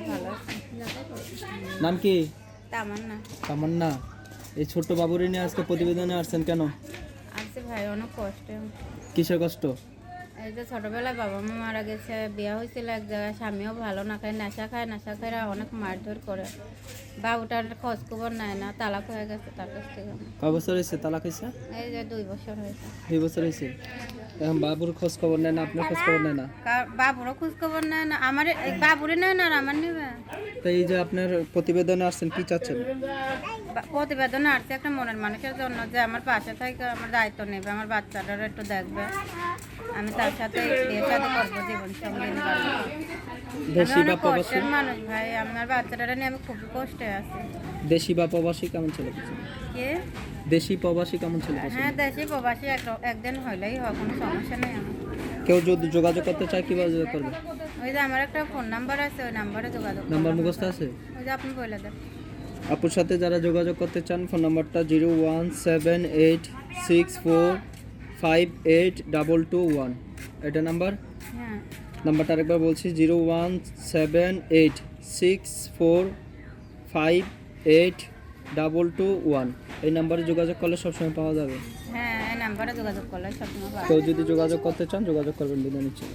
ভালো আছি। নাম কি? তামান্না। তামান্না। এই ছোট্ট বাবুরে নিয়ে আজকে প্রতিবেদনে আসছেন কেন? আজকে ভাই অনেক কষ্টে। কিসের কষ্ট? এই যে ছোটবেলায় বাবা মা মারা গেছে, বিয়ে হয়েছিল এক জায়গায়, স্বামীও ভালো না খায়, নেশা খায়, নেশা খায় অনেক মারধর করে। বাবুটার খোঁজ খবর নেয় না, তালাক হয়ে গেছে তার কাছ থেকে। কয় বছর হয়েছে তালাক হয়েছে? এই যে 2 বছর হয়েছে। 2 বছর হয়েছে। এখন বাবুর খোঁজ খবর নেয় না, আপনার খোঁজ খবর নেয় না? বাবুরও খোঁজ খবর নেয় না, আমার বাবুরে নেয় না, আর আমার নেবে। তো এই যে আপনার প্রতিবেদনে আসছেন, কি চাচ্ছেন? প্রতিবেদন আসছে একটা মনের মানুষের জন্য, যে আমার পাশে থেকে আমার দায়িত্ব নেবে, আমার বাচ্চাটার একটু দেখবে, আমি তার সাথে বিয়ে শাদী করবো, জীবন সঙ্গী নিব। দেশি বা প্রবাসী? কষ্টের মানুষ ভাই, আমার বাচ্চাটা নিয়ে আমি খুবই কষ্টে আছি। দেশি বা প্রবাসী কেমন ছেলে পছন্দ? কে? দেশি প্রবাসী কেমন ছেলে পছন্দ? হ্যাঁ, দেশি প্রবাসী একদিন হইলেই হয়, কোনো সমস্যা নেই আমার। কেউ যদি যোগাযোগ করতে চায় কিভাবে যোগাযোগ করবে? ওই যে আমার একটা ফোন নাম্বার আছে, ওই নাম্বারে যোগাযোগ করবেন। নাম্বার মুখস্থ আছে? ওই যে আপনি বলে দেন। আপুর সাথে যারা যোগাযোগ করতে চান, ফোন নাম্বারটা 01785858221। এটা নাম্বার? হ্যাঁ। নাম্বারটা আরেকবার বলছি, 01785858221। এই নাম্বারে যোগাযোগ করলে সবসময় পাওয়া যাবে। হ্যাঁ, এই নাম্বারে যোগাযোগ করলে সবসময় পাবেন। কেউ যদি যোগাযোগ করতে চান যোগাযোগ করবেন, বিদায় নিচ্ছি।